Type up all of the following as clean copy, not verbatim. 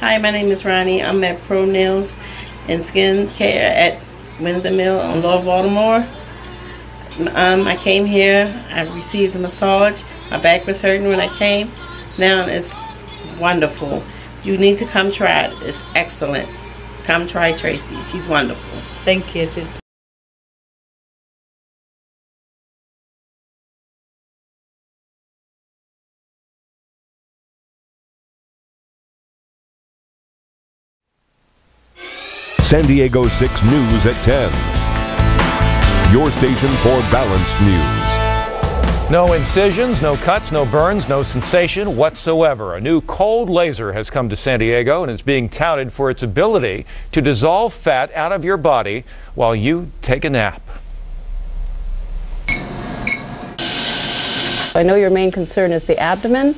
Hi, my name is Ronnie. I'm at Pro Nails and Skin Care at Windsor Mill on Lower Baltimore. I came here, I received a massage. My back was hurting when I came. Now it's wonderful. You need to come try it. It's excellent. Come try Tracy. She's wonderful. Thank you, sis. San Diego 6 News at 10. Your station for balanced news. No incisions, no cuts, no burns, no sensation whatsoever. A new cold laser has come to San Diego and is being touted for its ability to dissolve fat out of your body while you take a nap. I know your main concern is the abdomen,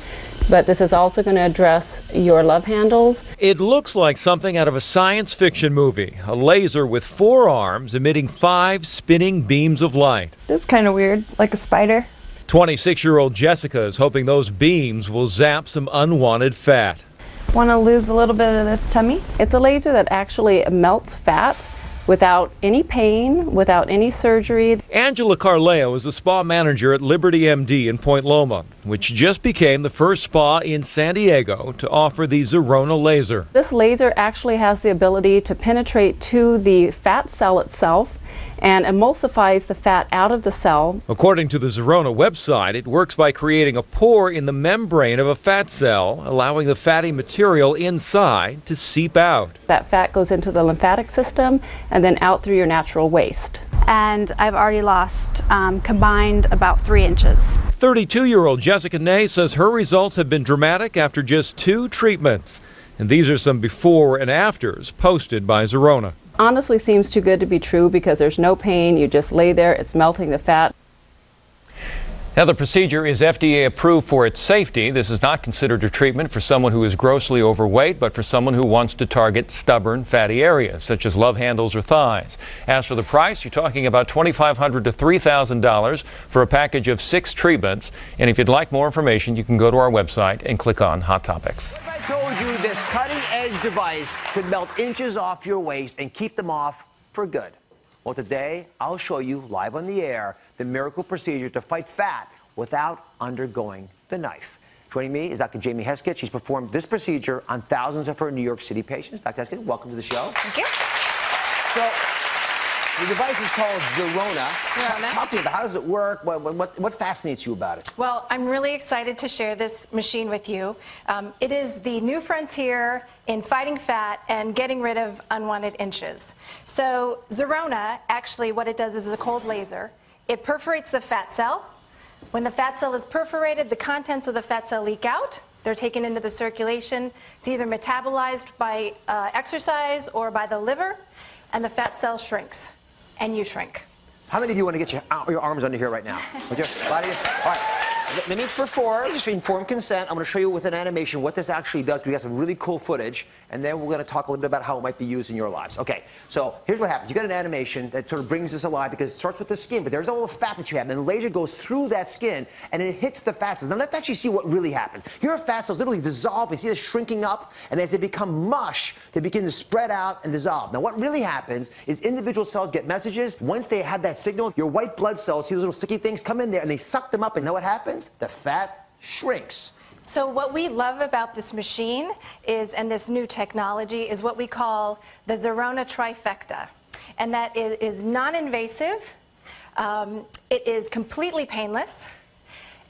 but this is also going to address your love handles. It looks like something out of a science fiction movie. A laser with 4 arms emitting 5 spinning beams of light. It's kind of weird, like a spider. 26-year-old Jessica is hoping those beams will zap some unwanted fat. Want to lose a little bit of this tummy? It's a laser that actually melts fat without any pain, without any surgery. Angela Carleo is the spa manager at Liberty MD in Point Loma, which just became the first spa in San Diego to offer the Zerona laser. This laser actually has the ability to penetrate to the fat cell itself and emulsifies the fat out of the cell. According to the Zerona website, it works by creating a pore in the membrane of a fat cell, allowing the fatty material inside to seep out. That fat goes into the lymphatic system and then out through your natural waste. And I've already lost combined about 3 inches. 32-year-old Jessica Ney says her results have been dramatic after just 2 treatments. And these are some before and afters posted by Zerona. Honestly seems too good to be true because there's no pain. You just lay there, it's melting the fat. Now, the procedure is FDA approved for its safety. This is not considered a treatment for someone who is grossly overweight, but for someone who wants to target stubborn fatty areas, such as love handles or thighs. As for the price, you're talking about $2,500 to $3,000 for a package of 6 treatments. And if you'd like more information, you can go to our website and click on Hot Topics. If I told you this cutting-edge device could melt inches off your waist and keep them off for good? Well, today, I'll show you live on the air the miracle procedure to fight fat without undergoing the knife. Joining me is Dr. Jamie Heskett. She's performed this procedure on thousands of her New York City patients. Dr. Heskett, welcome to the show. Thank you. So, the device is called Zerona. Talk to me about how does it work? What fascinates you about it? Well, I'm really excited to share this machine with you. It is the new frontier in fighting fat and getting rid of unwanted inches. So Zerona, actually what it does is a cold laser. It perforates the fat cell. When the fat cell is perforated, the contents of the fat cell leak out. They're taken into the circulation. It's either metabolized by exercise or by the liver, and the fat cell shrinks. And you shrink. How many of you want to get your arms under here right now? Would you? A lot of you? All right. Let me, for 4, just for informed consent, I'm going to show you with an animation what this actually does. We got some really cool footage, and then we're going to talk a little bit about how it might be used in your lives. Okay, so here's what happens. You got an animation that sort of brings this alive because it starts with the skin, but there's all the fat that you have, and the laser goes through that skin, and it hits the fat cells. Now let's actually see what really happens. Here are fat cells literally dissolve. You see this shrinking up, and as they become mush, they begin to spread out and dissolve. Now what really happens is individual cells get messages. Once they have that signal, your white blood cells see those little sticky things come in there, and they suck them up, and know what happens? The fat shrinks. So what we love about this machine is, and this new technology, is what we call the Zerona trifecta. And that is non-invasive, it is completely painless,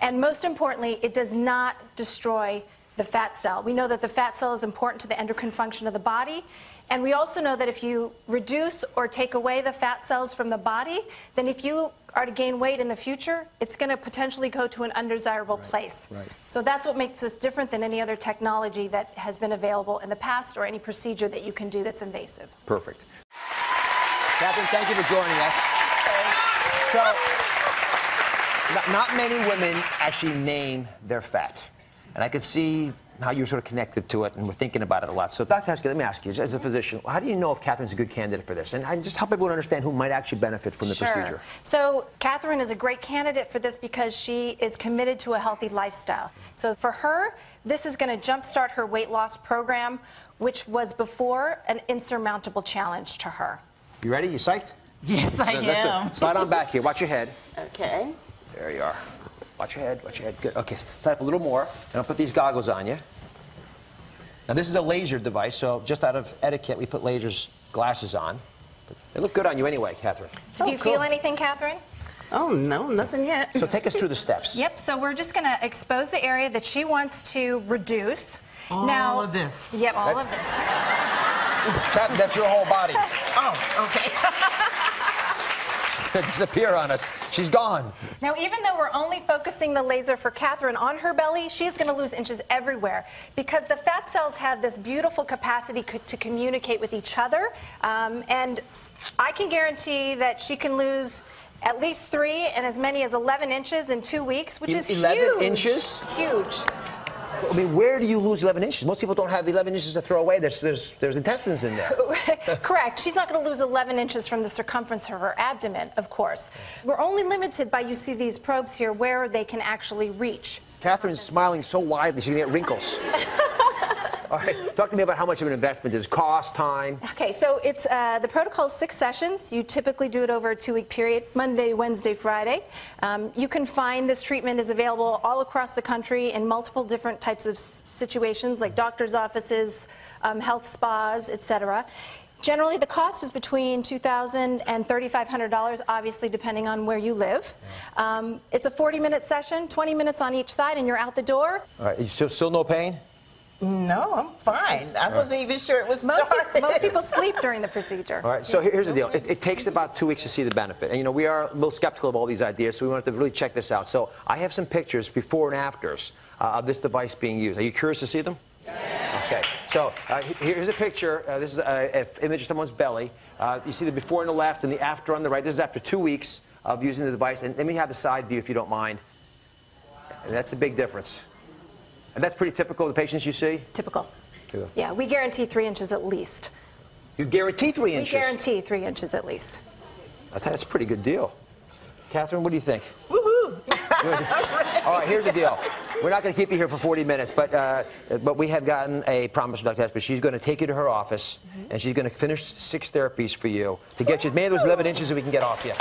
and most importantly, it does not destroy the fat cell. We know that the fat cell is important to the endocrine function of the body, and we also know that if you reduce or take away the fat cells from the body, then if you are to gain weight in the future, it's going to potentially go to an undesirable place. Right. So that's what makes us different than any other technology that has been available in the past or any procedure that you can do that's invasive. Perfect. Catherine, thank you for joining us. So, not many women actually name their fat. And I could see how you're sort of connected to it, and we're thinking about it a lot. So, Dr. Heskett, let me ask you, as a physician, how do you know if Catherine's a good candidate for this? And just help everyone understand who might actually benefit from the procedure. So, Catherine is a great candidate for this because she is committed to a healthy lifestyle. So, for her, This is going to jumpstart her weight loss program, which was before an insurmountable challenge to her. You ready? You psyched? Yes, I am. Slide on back here. Watch your head. Okay. There you are. Watch your head. Watch your head. Good. Okay. Slide up a little more, and I'll put these goggles on you. Now, this is a laser device, so just out of etiquette, we put glasses on. But they look good on you anyway, Catherine. Do you feel anything, Catherine? Oh, no, nothing yet. So take us through the steps. Yep, so we're just going to expose the area that she wants to reduce. All of this? Yep, all of this. Catherine, that's your whole body. Oh, okay. She's going to disappear on us. She's gone. Now, even though we're only focusing the laser for Catherine on her belly, she's going to lose inches everywhere because the fat cells have this beautiful capacity to communicate with each other. And I can guarantee that she can lose at least 3 and as many as 11 inches in 2 weeks, which is 11 huge. inches? Huge. I mean, where do you lose 11 inches? Most people don't have 11 inches to throw away. There's intestines in there. Correct. She's not going to lose 11 inches from the circumference of her abdomen, of course. We're only limited by, you see these probes here, where they can actually reach. Catherine's smiling so widely, she's going to get wrinkles. All right, talk to me about how much of an investment is cost, time. Okay, so it's the protocol is 6 sessions. You typically do it over a 2-week period, Monday, Wednesday, Friday. You can find this treatment is available all across the country in multiple different types of situations, like doctor's offices, health spas, etc. Generally, the cost is between $2,000 and $3,500, obviously depending on where you live. It's a 40-minute session, 20 minutes on each side, and you're out the door. All right, you still no pain? No, I'm fine. I wasn't even sure it was started. Most people sleep during the procedure. All right, so here's the deal. It takes about 2 weeks to see the benefit. And, you know, we are a little skeptical of all these ideas, so we wanted to really check this out. So I have some pictures, before and afters, of this device being used. Are you curious to see them? Yeah. Okay, so here's a picture. This is an image of someone's belly. You see the before on the left and the after on the right. This is after 2 weeks of using the device. And let me have the side view, if you don't mind. And that's a big difference. And that's pretty typical of the patients you see? Typical. Yeah, we guarantee 3 inches at least. You guarantee 3 inches? We guarantee 3 inches at least. That's a pretty good deal. Catherine, what do you think? Woohoo! All right, here's the deal. We're not going to keep you here for 40 minutes, but we have gotten a promise from Dr. Hesper. She's going to take you to her office, and she's going to finish 6 therapies for you to get you as many of those 11 inches that we can get off you.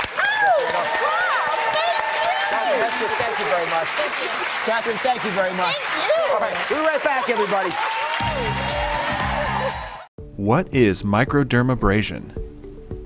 Thank you very much. Catherine, thank you very much. Thank you. All right, we'll be right back, everybody. What is microdermabrasion?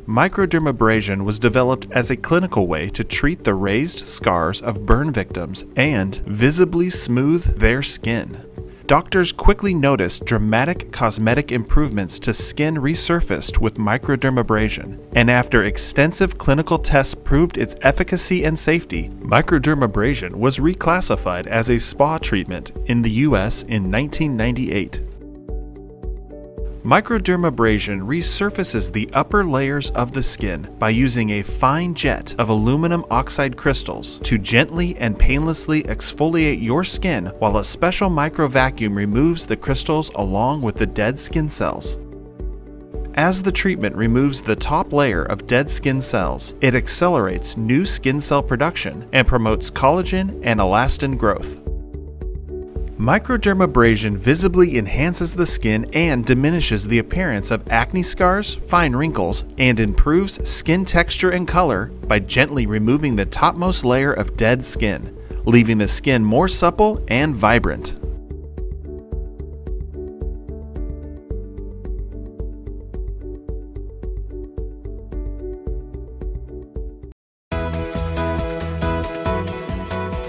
Microdermabrasion was developed as a clinical way to treat the raised scars of burn victims and visibly smooth their skin. Doctors quickly noticed dramatic cosmetic improvements to skin resurfaced with microdermabrasion, and after extensive clinical tests proved its efficacy and safety, microdermabrasion was reclassified as a spa treatment in the US in 1998. Microdermabrasion resurfaces the upper layers of the skin by using a fine jet of aluminum oxide crystals to gently and painlessly exfoliate your skin, while a special microvacuum removes the crystals along with the dead skin cells. As the treatment removes the top layer of dead skin cells, it accelerates new skin cell production and promotes collagen and elastin growth. Microdermabrasion visibly enhances the skin and diminishes the appearance of acne scars, fine wrinkles, and improves skin texture and color by gently removing the topmost layer of dead skin, leaving the skin more supple and vibrant.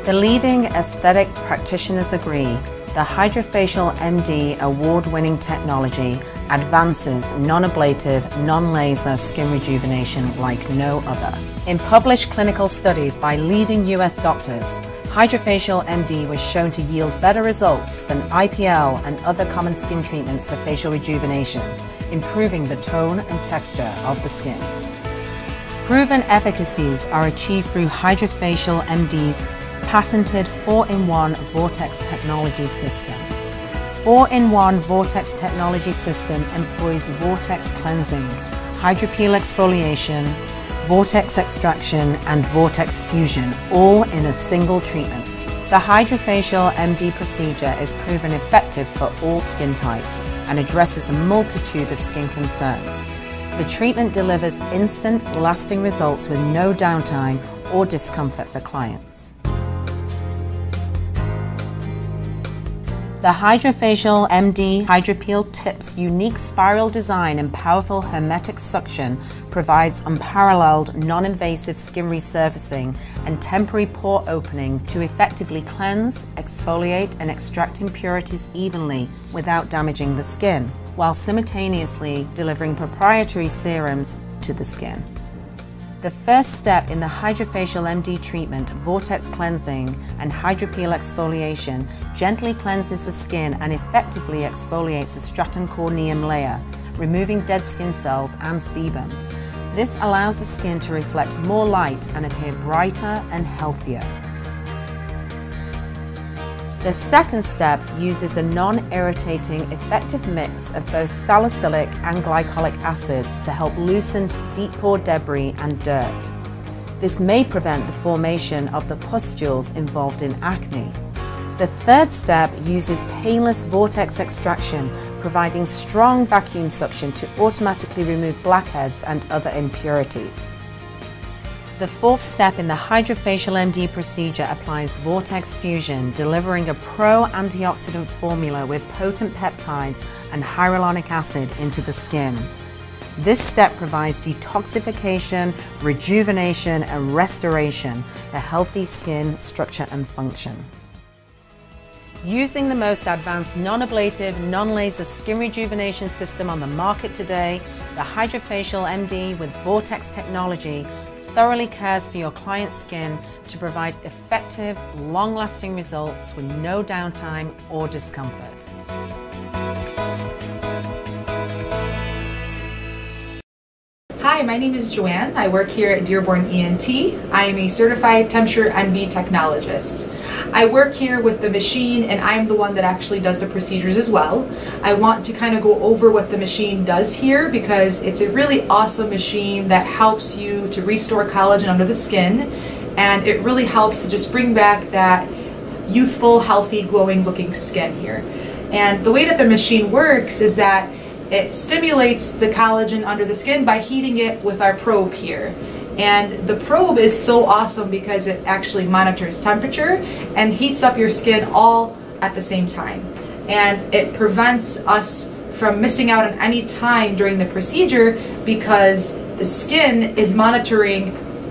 The leading aesthetic practitioners agree the Hydrofacial MD award-winning technology advances non-ablative, non-laser skin rejuvenation like no other. In published clinical studies by leading US doctors, Hydrofacial MD was shown to yield better results than IPL and other common skin treatments for facial rejuvenation, improving the tone and texture of the skin. Proven efficacies are achieved through Hydrofacial MD's patented 4-in-1 Vortex technology system. 4-in-1 Vortex technology system employs vortex cleansing, hydropeel exfoliation, vortex extraction, and vortex fusion, all in a single treatment. The Hydrofacial MD procedure is proven effective for all skin types and addresses a multitude of skin concerns. The treatment delivers instant, lasting results with no downtime or discomfort for clients. The Hydrofacial MD Hydropeel Tip's unique spiral design and powerful hermetic suction provides unparalleled non-invasive skin resurfacing and temporary pore opening to effectively cleanse, exfoliate and extract impurities evenly without damaging the skin, while simultaneously delivering proprietary serums to the skin. The first step in the Hydrofacial MD treatment, vortex cleansing and hydropeel exfoliation, gently cleanses the skin and effectively exfoliates the stratum corneum layer, removing dead skin cells and sebum. This allows the skin to reflect more light and appear brighter and healthier. The second step uses a non-irritating, effective mix of both salicylic and glycolic acids to help loosen deep pore debris and dirt. This may prevent the formation of the pustules involved in acne. The third step uses painless vortex extraction, providing strong vacuum suction to automatically remove blackheads and other impurities. The fourth step in the Hydrofacial MD procedure applies vortex fusion, delivering a pro-antioxidant formula with potent peptides and hyaluronic acid into the skin. This step provides detoxification, rejuvenation, and restoration for healthy skin structure and function. Using the most advanced non-ablative, non-laser skin rejuvenation system on the market today, the Hydrofacial MD with Vortex technology thoroughly cares for your client's skin to provide effective, long-lasting results with no downtime or discomfort. Hi, my name is Joanne. I work here at Dearborn ENT. I am a certified temperature MD technologist. I work here with the machine and I'm the one that actually does the procedures as well. I want to kind of go over what the machine does here because it's a really awesome machine that helps you to restore collagen under the skin, and it really helps to just bring back that youthful, healthy, glowing looking skin here. And the way that the machine works is that it stimulates the collagen under the skin by heating it with our probe here. And the probe is so awesome because it actually monitors temperature and heats up your skin all at the same time. And it prevents us from missing out on any time during the procedure because the skin is monitoring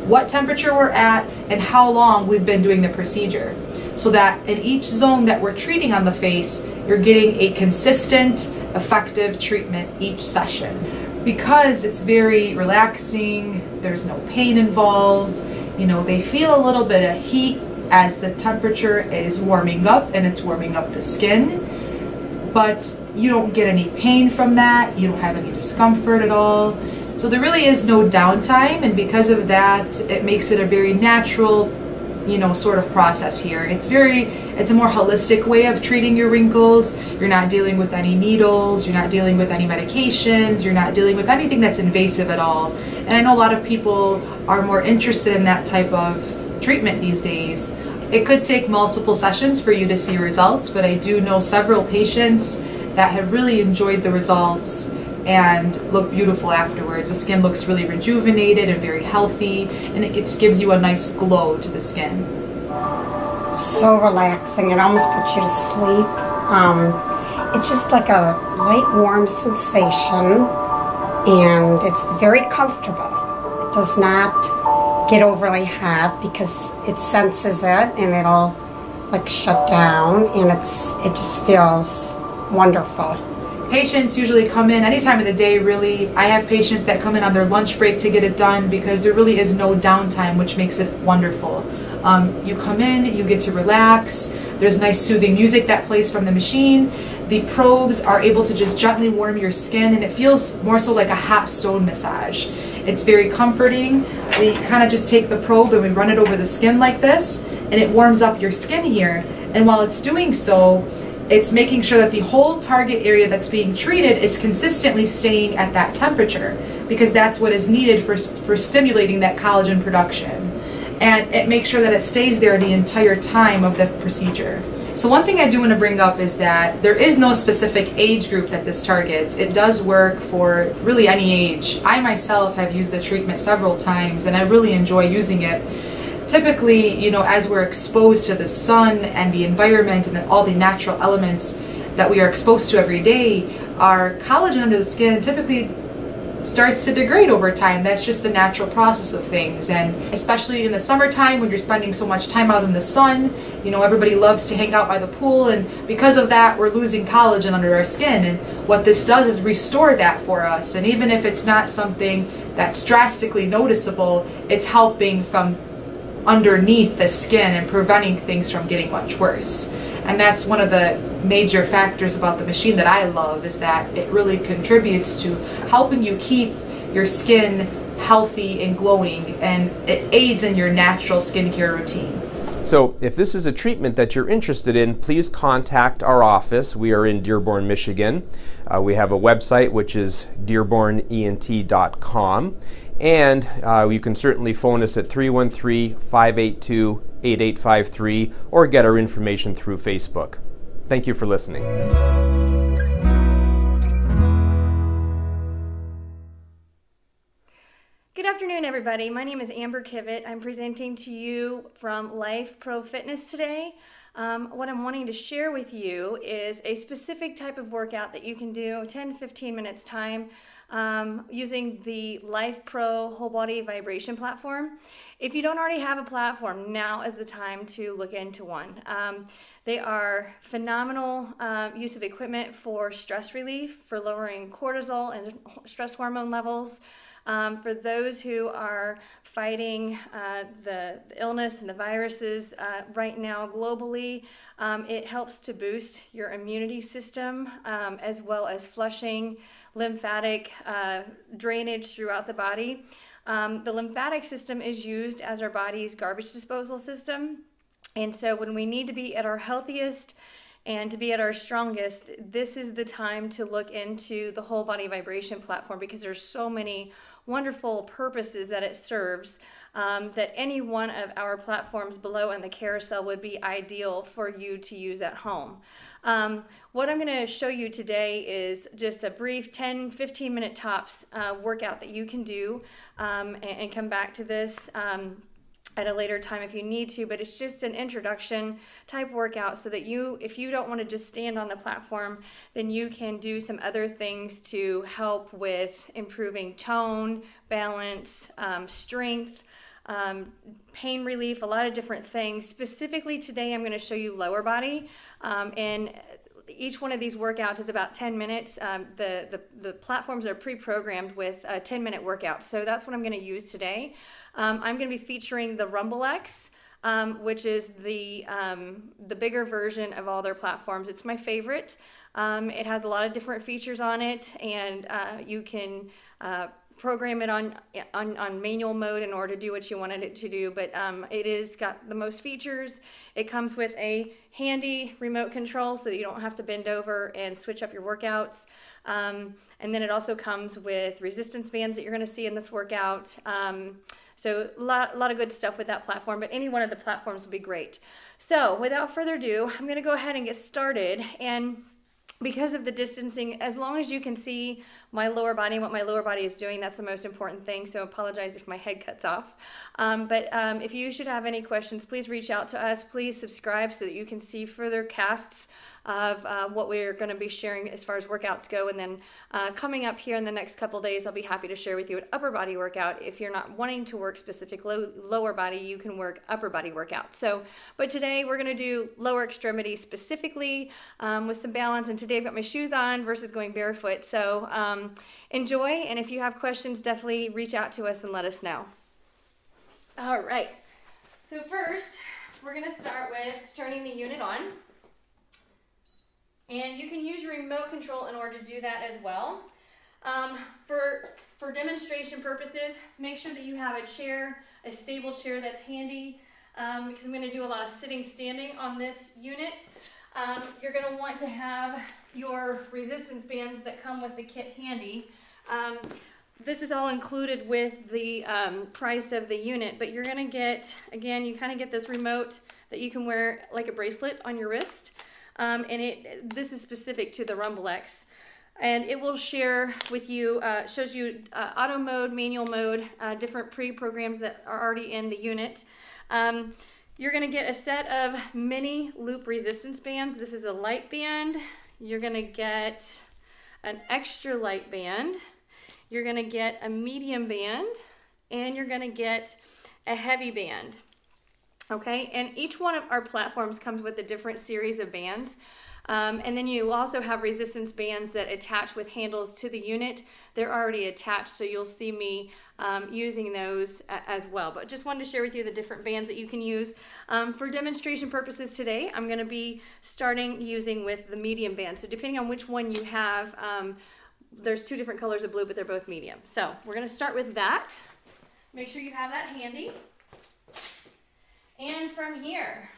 what temperature we're at and how long we've been doing the procedure. So that in each zone that we're treating on the face, you're getting a consistent, effective treatment each session. Because it's very relaxing, there's no pain involved, you know, they feel a little bit of heat as the temperature is warming up and it's warming up the skin, but you don't get any pain from that, you don't have any discomfort at all. So there really is no downtime, and because of that, it makes it a very natural, you know, sort of process here. It's a more holistic way of treating your wrinkles. You're not dealing with any needles, you're not dealing with any medications, you're not dealing with anything that's invasive at all. And I know a lot of people are more interested in that type of treatment these days. It could take multiple sessions for you to see results, but I do know several patients that have really enjoyed the results and look beautiful afterwards. The skin looks really rejuvenated and very healthy, and it just gives you a nice glow to the skin. So relaxing, it almost puts you to sleep. It's just like a light, warm sensation, and it's very comfortable. It does not get overly hot because it senses it, and it'll like shut down, and it just feels wonderful. Patients usually come in any time of the day, really. I have patients that come in on their lunch break to get it done because there really is no downtime, which makes it wonderful. You come in, you get to relax, there's nice soothing music that plays from the machine. The probes are able to just gently warm your skin, and it feels more so like a hot stone massage. It's very comforting. We kind of just take the probe and we run it over the skin like this, and it warms up your skin here. And while it's doing so, it's making sure that the whole target area that's being treated is consistently staying at that temperature, because that's what is needed for stimulating that collagen production. and it makes sure that it stays there the entire time of the procedure. So one thing I do want to bring up is that there is no specific age group that this targets. It does work for really any age. I myself have used the treatment several times and I really enjoy using it. Typically, you know, as we're exposed to the sun and the environment and all the natural elements that we are exposed to every day, our collagen under the skin typically starts to degrade over time. That's just the natural process of things, and especially in the summertime when you're spending so much time out in the sun, you know, everybody loves to hang out by the pool, and because of that we're losing collagen under our skin, and what this does is restore that for us. And even if it's not something that's drastically noticeable, it's helping from underneath the skin and preventing things from getting much worse. And that's one of the major factors about the machine that I love, is that it really contributes to helping you keep your skin healthy and glowing, and it aids in your natural skincare routine. So if this is a treatment that you're interested in, please contact our office. We are in Dearborn, Michigan. We have a website which is dearbornent.com. And you can certainly phone us at 313-582-8853 or get our information through Facebook. Thank you for listening. Good afternoon, everybody. My name is Amber Kivett. I'm presenting to you from Life Pro Fitness today. What I'm wanting to share with you is a specific type of workout that you can do 10-15 minutes time using the Life Pro whole body vibration platform. If you don't already have a platform, now is the time to look into one. They are phenomenal use of equipment for stress relief, for lowering cortisol and stress hormone levels. For those who are fighting the illness and the viruses right now globally, it helps to boost your immunity system as well as flushing lymphatic drainage throughout the body. The lymphatic system is used as our body's garbage disposal system, and so when we need to be at our healthiest and to be at our strongest, this is the time to look into the whole body vibration platform, because there's so many wonderful purposes that it serves, that any one of our platforms below in the carousel would be ideal for you to use at home. What I'm going to show you today is just a brief 10-15 minute tops workout that you can do, and come back to this at a later time if you need to, but it's just an introduction type workout so that you, if you don't want to just stand on the platform, then you can do some other things to help with improving tone, balance, strength, pain relief, a lot of different things. Specifically today I'm going to show you lower body, and each one of these workouts is about 10 minutes. The platforms are pre-programmed with 10-minute workouts, so that's what I'm going to use today. I'm going to be featuring the Rumble X, which is the bigger version of all their platforms. It's my favorite. It has a lot of different features on it, and you can program it on manual mode in order to do what you wanted it to do, but it is got the most features. It comes with a handy remote control so that you don't have to bend over and switch up your workouts. And then it also comes with resistance bands that you're going to see in this workout. So a lot of good stuff with that platform, but any one of the platforms will be great. So without further ado, I'm going to go ahead and get started. And because of the distancing, as long as you can see my lower body and what my lower body is doing, that's the most important thing. So apologize if my head cuts off. But if you should have any questions, please reach out to us. Please subscribe so that you can see further casts of what we're going to be sharing as far as workouts go. And then coming up here in the next couple days, I'll be happy to share with you an upper body workout. If you're not wanting to work specific lower body, you can work upper body workout. So, but today we're going to do lower extremity specifically with some balance. And today I've got my shoes on versus going barefoot. So enjoy. And if you have questions, definitely reach out to us and let us know. All right. So first, we're going to start with turning the unit on. And you can use your remote control in order to do that as well. For demonstration purposes, make sure that you have a chair, a stable chair that's handy, because I'm going to do a lot of sitting, standing on this unit. You're going to want to have your resistance bands that come with the kit handy. this is all included with the price of the unit, but you're gonna get, again, you kind of get this remote that you can wear like a bracelet on your wrist. And this is specific to the Rumble X. And it will share with you, shows you auto mode, manual mode, different pre-programs that are already in the unit. You're gonna get a set of mini loop resistance bands. This is a light band. You're gonna get an extra light band. You're gonna get a medium band, and you're gonna get a heavy band. Okay, and each one of our platforms comes with a different series of bands. And then you also have resistance bands that attach with handles to the unit. They're already attached, so you'll see me using those as well. But just wanted to share with you the different bands that you can use. For demonstration purposes today, I'm gonna be starting using with the medium band. So depending on which one you have, there's two different colors of blue, but they're both medium. So we're gonna start with that. Make sure you have that handy. And from here,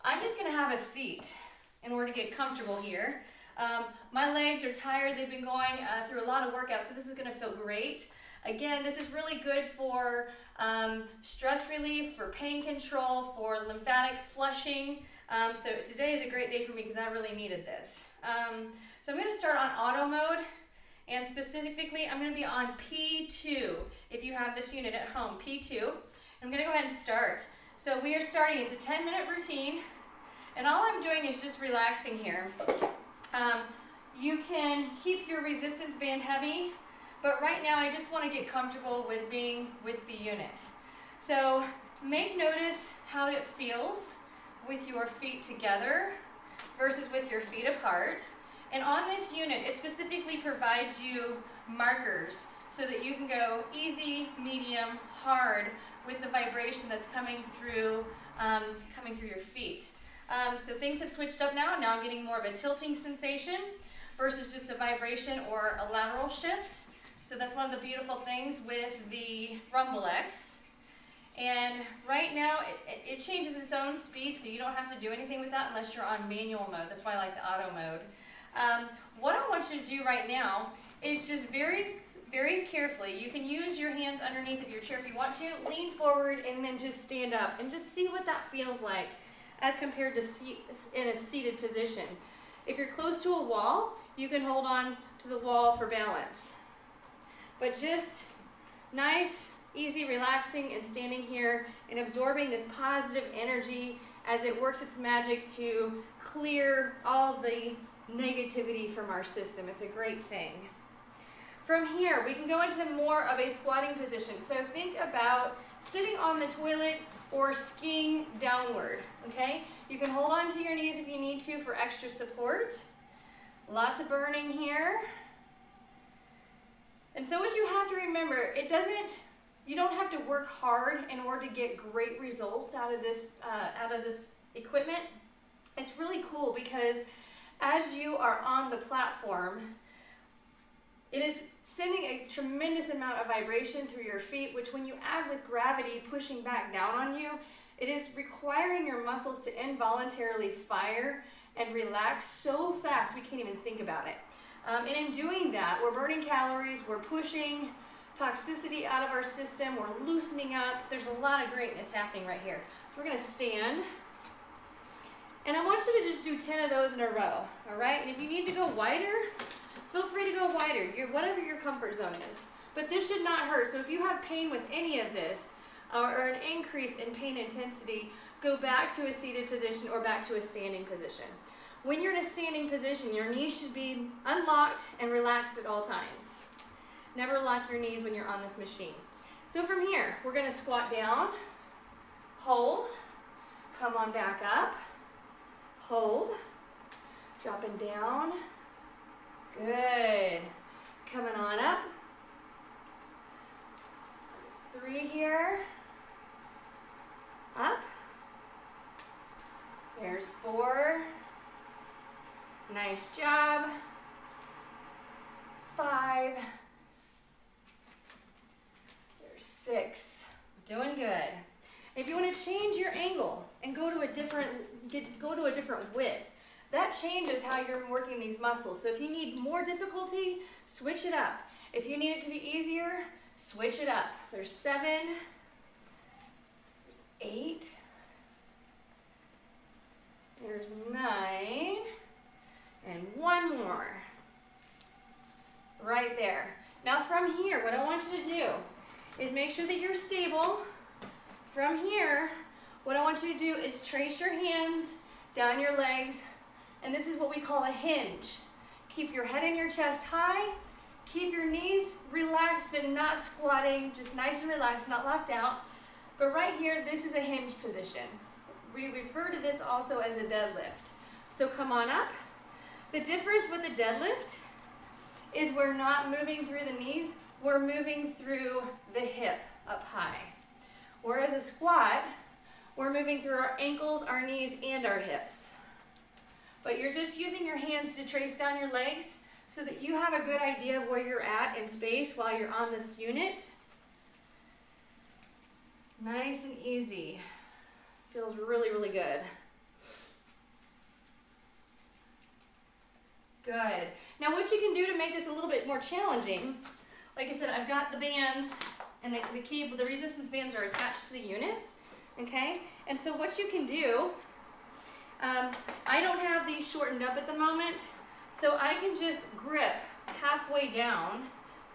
I'm just gonna have a seat in order to get comfortable here. My legs are tired. They've been going through a lot of workouts, so this is gonna feel great. Again, this is really good for stress relief, for pain control, for lymphatic flushing. So today is a great day for me because I really needed this. So I'm gonna start on auto mode, and specifically I'm gonna be on P2 if you have this unit at home, P2. I'm gonna go ahead and start. So we are starting, it's a 10-minute routine. And all I'm doing is just relaxing here. You can keep your resistance band heavy, but right now I just want to get comfortable with being with the unit. So make notice how it feels with your feet together versus with your feet apart. And on this unit, it specifically provides you markers so that you can go easy, medium, hard with the vibration that's coming through your feet. So things have switched up now. Now I'm getting more of a tilting sensation versus just a vibration or a lateral shift. So that's one of the beautiful things with the Rumble X. And right now it changes its own speed, so you don't have to do anything with that unless you're on manual mode. That's why I like the auto mode. What I want you to do right now is just very, very carefully, you can use your hands underneath of your chair if you want to, lean forward and then just stand up and just see what that feels like as compared to in a seated position. If you're close to a wall, you can hold on to the wall for balance. But just nice, easy, relaxing, and standing here and absorbing this positive energy as it works its magic to clear all the negativity from our system. It's a great thing. From here, we can go into more of a squatting position. So think about sitting on the toilet or skiing downward, okay? You can hold on to your knees if you need to for extra support. Lots of burning here. And so what you have to remember, you don't have to work hard in order to get great results out of this equipment. It's really cool because as you are on the platform, it is sending a tremendous amount of vibration through your feet, which when you add with gravity pushing back down on you, it is requiring your muscles to involuntarily fire and relax so fast we can't even think about it. And in doing that, we're burning calories, we're pushing toxicity out of our system, we're loosening up. There's a lot of greatness happening right here. So we're gonna stand. And I want you to just do 10 of those in a row, all right? And if you need to go wider, feel free to go wider, whatever your comfort zone is. But this should not hurt. So if you have pain with any of this, or an increase in pain intensity, go back to a seated position or back to a standing position. When you're in a standing position, your knees should be unlocked and relaxed at all times. Never lock your knees when you're on this machine. So from here, we're gonna squat down, hold, come on back up, hold, dropping down, good. Coming on up. 3 here. Up. There's 4. Nice job. 5. There's 6. Doing good. If you want to change your angle and go to a different width, that changes how you're working these muscles. So if you need more difficulty, switch it up. If you need it to be easier, switch it up. There's 7, there's 8, there's 9, and 1 more. Right there. Now from here, what I want you to do is make sure that you're stable. From here, what I want you to do is trace your hands down your legs, and this is what we call a hinge. Keep your head and your chest high. Keep your knees relaxed, but not squatting, just nice and relaxed, not locked out. But right here, this is a hinge position. We refer to this also as a deadlift. So come on up. The difference with the deadlift is we're not moving through the knees, we're moving through the hip up high. Whereas a squat, we're moving through our ankles, our knees, and our hips. But you're just using your hands to trace down your legs so that you have a good idea of where you're at in space while you're on this unit. Nice and easy. Feels really, really good. Good. Now what you can do to make this a little bit more challenging, like I said, I've got the bands, and the resistance bands are attached to the unit, okay? And so what you can do, I don't have these shortened up at the moment, so I can just grip halfway down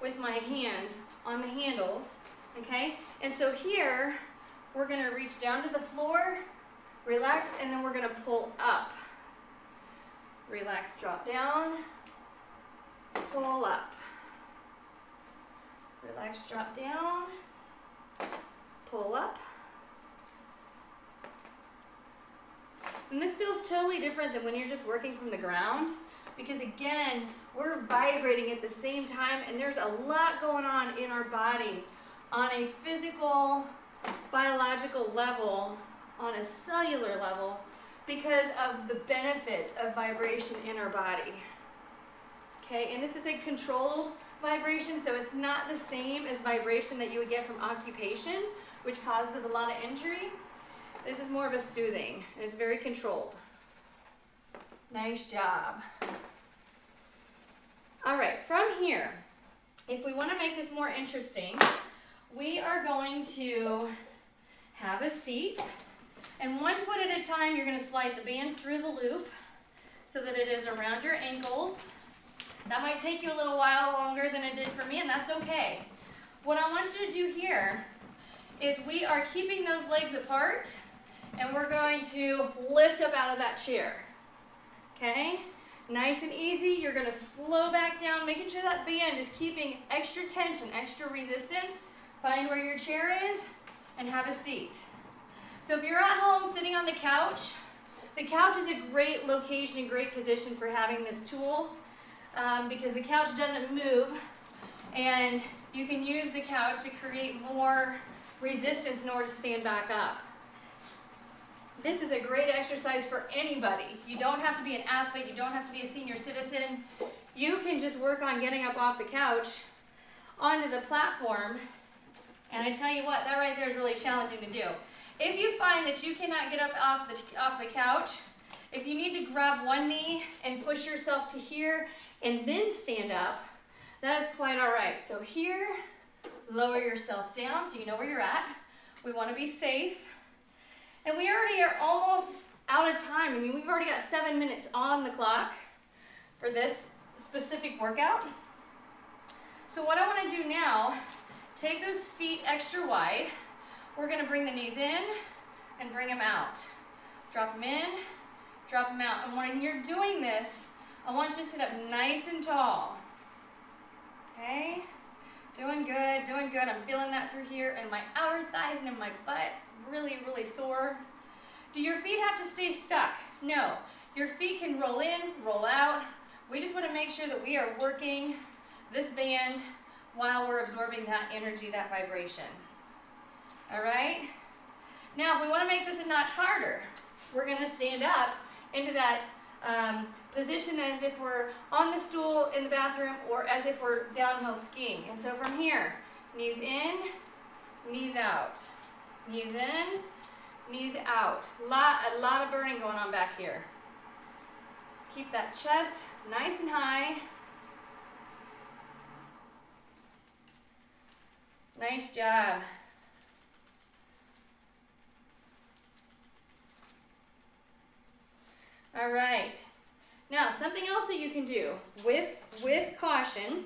with my hands on the handles, okay? And so here, we're gonna reach down to the floor, relax, and then we're gonna pull up. Relax, drop down, pull up. Relax, drop down, pull up. And this feels totally different than when you're just working from the ground, because again, we're vibrating at the same time, and there's a lot going on in our body on a physical, biological level, on a cellular level, because of the benefits of vibration in our body. Okay, and this is a controlled vibration, so it's not the same as vibration that you would get from occupation, which causes a lot of injury. This is more of a soothing, and it's very controlled. Nice job. All right, from here, if we want to make this more interesting, we are going to have a seat, and 1 foot at a time, you're going to slide the band through the loop so that it is around your ankles. That might take you a little while longer than it did for me, and that's okay. What I want you to do here is we are keeping those legs apart, and we're going to lift up out of that chair. Okay? Nice and easy. You're going to slow back down, making sure that band is keeping extra tension, extra resistance. Find where your chair is and have a seat. So if you're at home sitting on the couch is a great location, great position for having this tool, because the couch doesn't move, and you can use the couch to create more resistance in order to stand back up. This is a great exercise for anybody. You don't have to be an athlete, you don't have to be a senior citizen. You can just work on getting up off the couch onto the platform, and I tell you what, that right there is really challenging to do. If you find that you cannot get up off the couch, if you need to grab one knee and push yourself to here and then stand up, that is quite all right. So here, lower yourself down so you know where you're at. We want to be safe. And we already are almost out of time. I mean, we've already got 7 minutes on the clock for this specific workout. So what I want to do now, take those feet extra wide. We're going to bring the knees in and bring them out. Drop them in, drop them out. And when you're doing this, I want you to sit up nice and tall. Okay? Doing good, doing good. I'm feeling that through here, and my outer thighs and in my butt really, really sore. Do your feet have to stay stuck? No. Your feet can roll in, roll out. We just want to make sure that we are working this band while we're absorbing that energy, that vibration. All right? Now, if we want to make this a notch harder, we're going to stand up into that position as if we're on the stool in the bathroom or as if we're downhill skiing. And so from here, knees in, knees out. Knees in, knees out. A lot of burning going on back here. Keep that chest nice and high. Nice job. All right. Now, something else that you can do with caution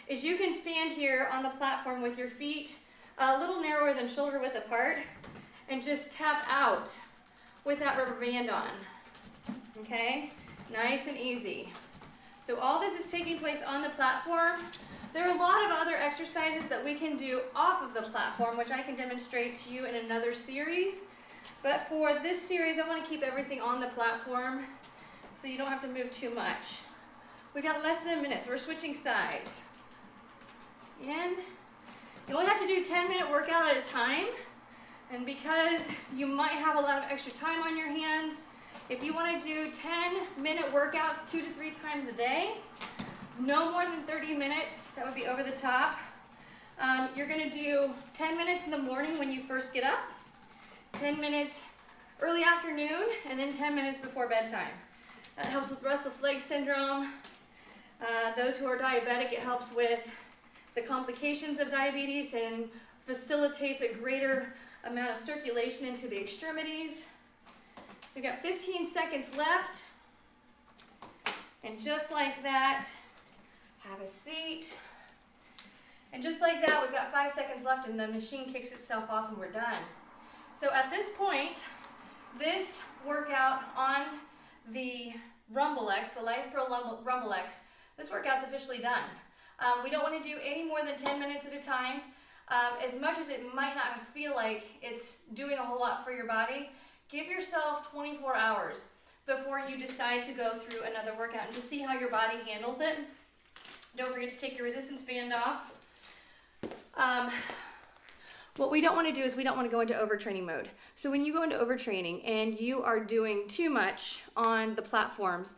is you can stand here on the platform with your feet a little narrower than shoulder width apart and just tap out with that rubber band on. Okay? Nice and easy. So all this is taking place on the platform. There are a lot of other exercises that we can do off of the platform, which I can demonstrate to you in another series. But for this series, I want to keep everything on the platform so you don't have to move too much. We got less than a minute, so we're switching sides. In. You only have to do 10-minute workout at a time. And because you might have a lot of extra time on your hands, if you want to do 10-minute workouts 2 to 3 times a day, no more than 30 minutes, that would be over the top. You're going to do 10 minutes in the morning when you first get up, 10 minutes early afternoon, and then 10 minutes before bedtime. That helps with restless leg syndrome. Those who are diabetic, it helps with the complications of diabetes and facilitates a greater amount of circulation into the extremities. So we've got 15 seconds left. And just like that, have a seat. And just like that, we've got 5 seconds left and the machine kicks itself off and we're done. So at this point, this workout on the Rumble X, the Life Pro Rumble X, this workout's officially done. We don't want to do any more than 10 minutes at a time. As much as it might not feel like it's doing a whole lot for your body, give yourself 24 hours before you decide to go through another workout and just see how your body handles it. Don't forget to take your resistance band off. What we don't want to do is we don't want to go into overtraining mode. So when you go into overtraining and you are doing too much on the platforms,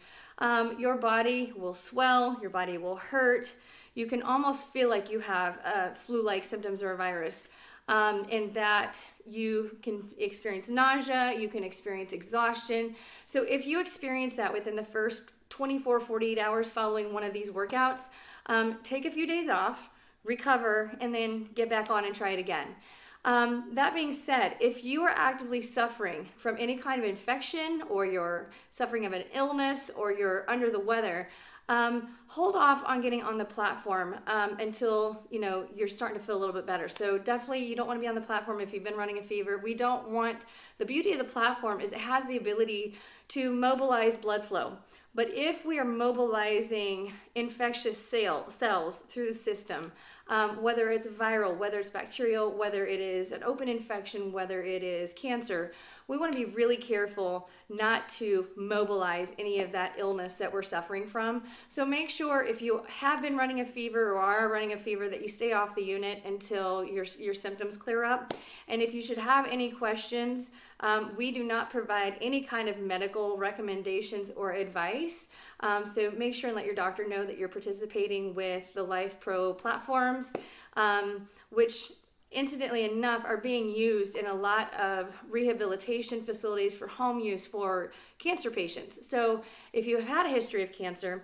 your body will swell, your body will hurt. You can almost feel like you have flu-like symptoms or a virus, in that you can experience nausea, you can experience exhaustion. So if you experience that within the first 24, 48 hours following one of these workouts, take a few days off, recover, and then get back on and try it again. That being said, if you are actively suffering from any kind of infection, or you're suffering of an illness, or you're under the weather, hold off on getting on the platform until you're starting to feel a little bit better. So definitely you don't want to be on the platform if you've been running a fever. We don't want, the beauty of the platform is it has the ability to mobilize blood flow. But if we are mobilizing infectious cells through the system, whether it's viral, whether it's bacterial, whether it is an open infection, whether it is cancer, we want to be really careful not to mobilize any of that illness that we're suffering from. So make sure if you have been running a fever or are running a fever that you stay off the unit until your symptoms clear up. And if you should have any questions, we do not provide any kind of medical recommendations or advice. So make sure and let your doctor know that you're participating with the Life Pro platforms, which incidentally enough are being used in a lot of rehabilitation facilities for home use for cancer patients. So if you have had a history of cancer,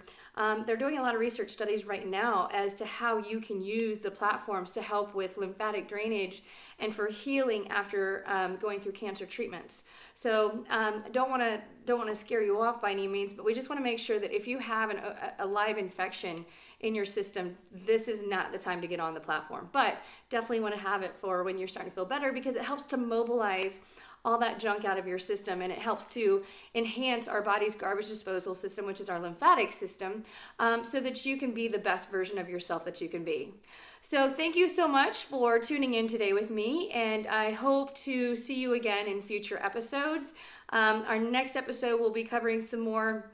they're doing a lot of research studies right now as to how you can use the platforms to help with lymphatic drainage and for healing after going through cancer treatments. So don't want to scare you off by any means, but we just want to make sure that if you have a live infection in your system, this is not the time to get on the platform. But definitely want to have it for when you're starting to feel better, because it helps to mobilize all that junk out of your system, and it helps to enhance our body's garbage disposal system, which is our lymphatic system, so that you can be the best version of yourself that you can be. So thank you so much for tuning in today with me, and I hope to see you again in future episodes. Our next episode will be covering some more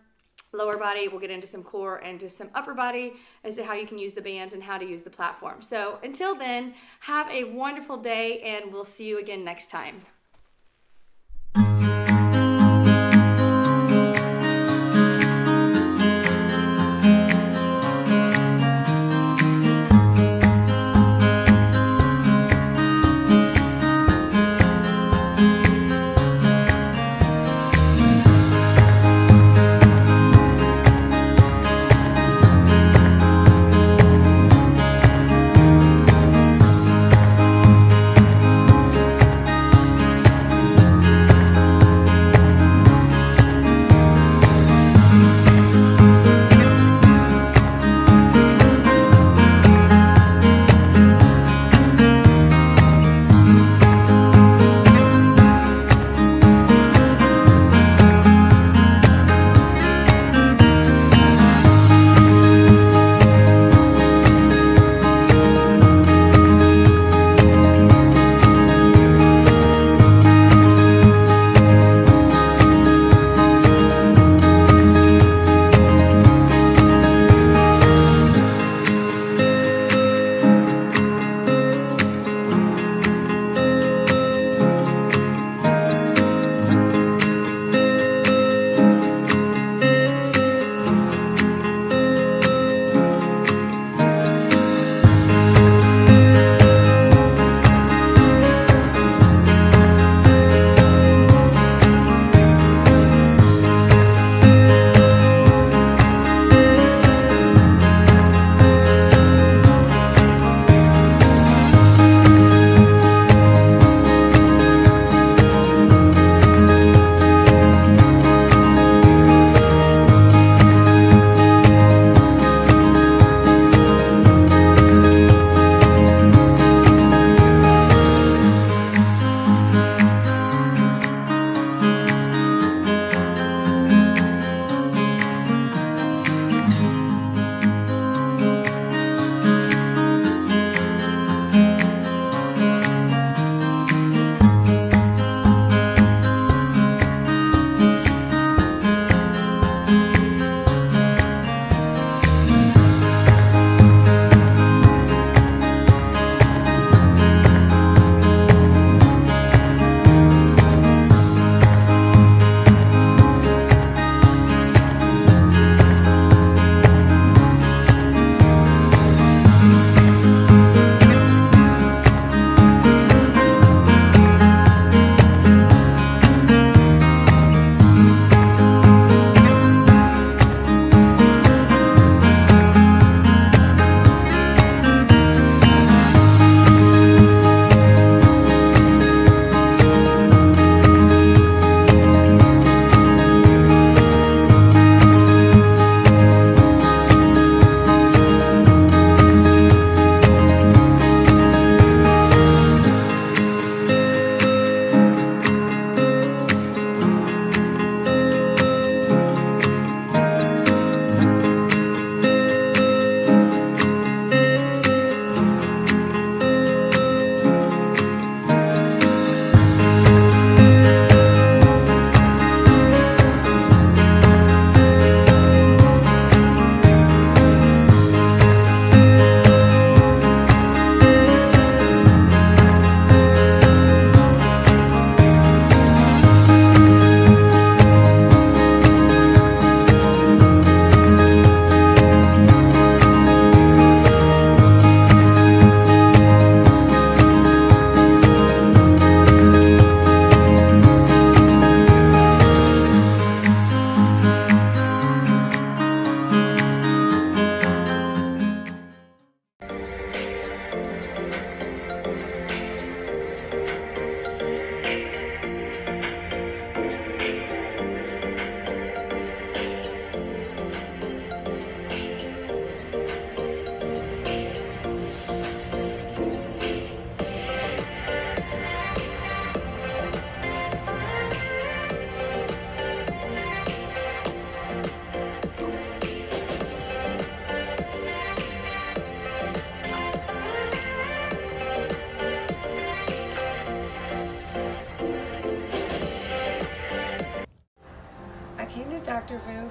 lower body. We'll get into some core and to some upper body as to how you can use the bands and how to use the platform. So until then, have a wonderful day, and we'll see you again next time.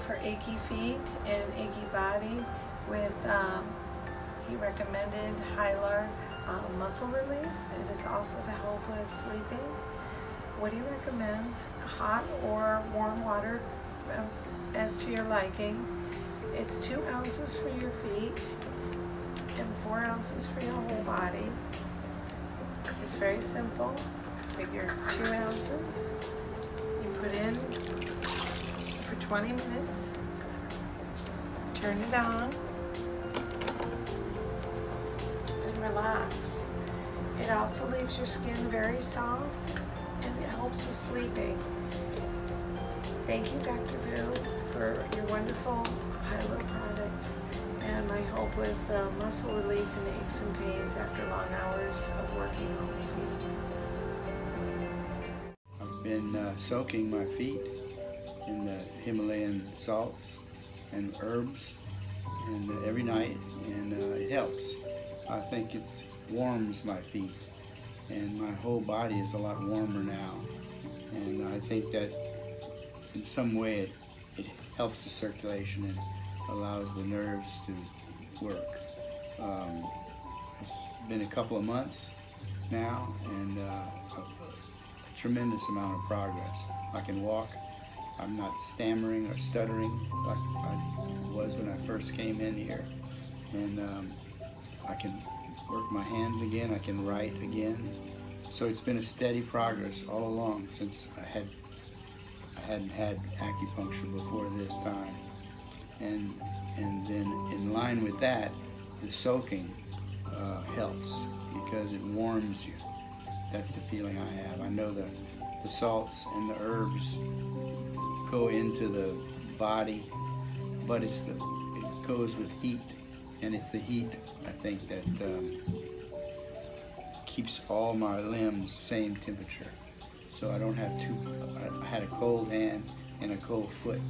for achy feet and achy body with, he recommended Hylar muscle relief. It is also to help with sleeping. What he recommends, hot or warm water as to your liking. It's 2 ounces for your feet and 4 ounces for your whole body. It's very simple. Figure 2 ounces. You put in for 20 minutes. Turn it on and relax. It also leaves your skin very soft and it helps with sleeping. Thank you, Dr. Vu, for your wonderful Hylar product and my help with muscle relief and aches and pains after long hours of working on my feet. I've been soaking my feet in the Himalayan salts and herbs and every night, and it helps. I think it warms my feet, and my whole body is a lot warmer now, and I think that in some way it helps the circulation and allows the nerves to work. It's been a couple of months now, and a tremendous amount of progress. I can walk. I'm not stammering or stuttering like I was when I first came in here, and I can work my hands again. I can write again. So it's been a steady progress all along since I hadn't had acupuncture before this time, and then in line with that, the soaking helps because it warms you. That's the feeling I have. I know the salts and the herbs go into the body, but it goes with heat, and it's the heat, I think, that keeps all my limbs same temperature. So I don't have I had a cold hand and a cold foot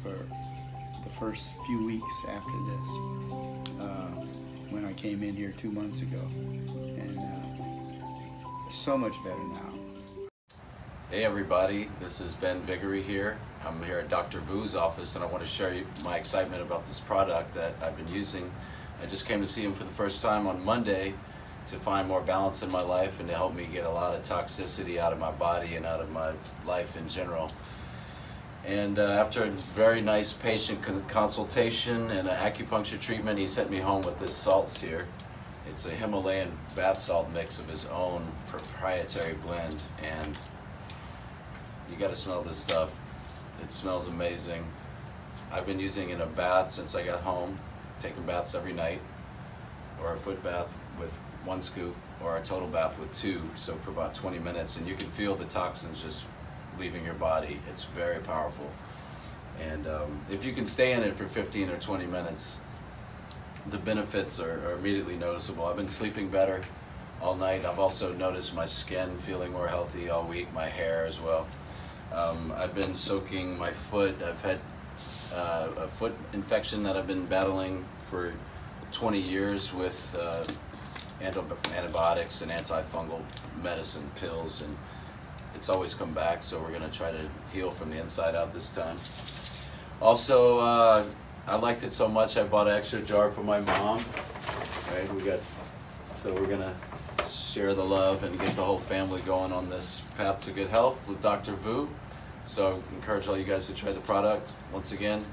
for the first few weeks after this, when I came in here 2 months ago, and so much better now. Hey everybody, this is Ben Vigory here. I'm here at Dr. Vu's office, and I want to share my excitement about this product that I've been using. I just came to see him for the first time on Monday to find more balance in my life and to help me get a lot of toxicity out of my body and out of my life in general. And after a very nice patient consultation and an acupuncture treatment, he sent me home with this salts here. It's a Himalayan bath salt mix of his own proprietary blend, and you gotta smell this stuff. It smells amazing. I've been using it in a bath since I got home, taking baths every night, or a foot bath with 1 scoop, or a total bath with 2, soak for about 20 minutes, and you can feel the toxins just leaving your body. It's very powerful. And if you can stay in it for 15 or 20 minutes, the benefits are immediately noticeable. I've been sleeping better all night. I've also noticed my skin feeling more healthy all week, my hair as well. I've been soaking my foot. I've had a foot infection that I've been battling for 20 years with antibiotics and antifungal medicine, pills, and it's always come back, so we're gonna try to heal from the inside out this time. Also, I liked it so much I bought an extra jar for my mom. Right, so we're gonna share the love and get the whole family going on this path to good health with Dr. Vu. So I encourage all you guys to try the product. Once again,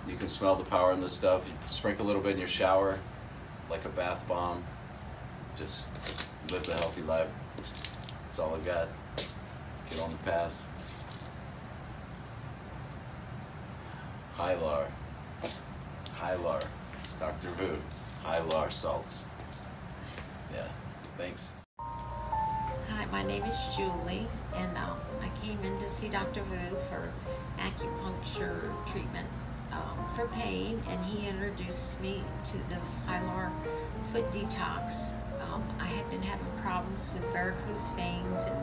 you can smell the power in this stuff. You sprinkle a little bit in your shower, like a bath bomb. Just live the healthy life. That's all I got. Get on the path. Hylar. Hylar. Dr. Vu. Hylar salts. Yeah, thanks. Hi, my name is Julie, and I came in to see Dr. Vu for acupuncture treatment for pain, and he introduced me to this Hylar foot detox. I had been having problems with varicose veins and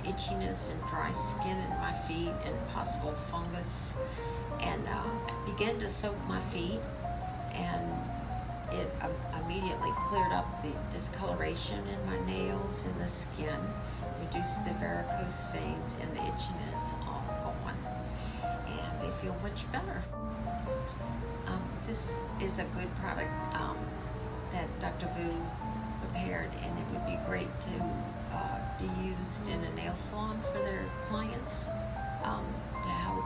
itchiness and dry skin in my feet and possible fungus, and I began to soak my feet, and it immediately cleared up the discoloration in my nails and the skin, reduced the varicose veins and the itchiness all feel much better. This is a good product that Dr. Vu prepared, and it would be great to be used in a nail salon for their clients to help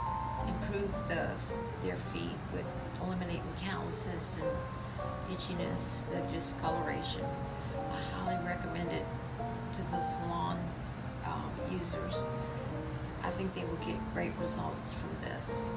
improve their feet with eliminating calluses and itchiness, the discoloration. I highly recommend it to the salon users. I think they will get great results from this.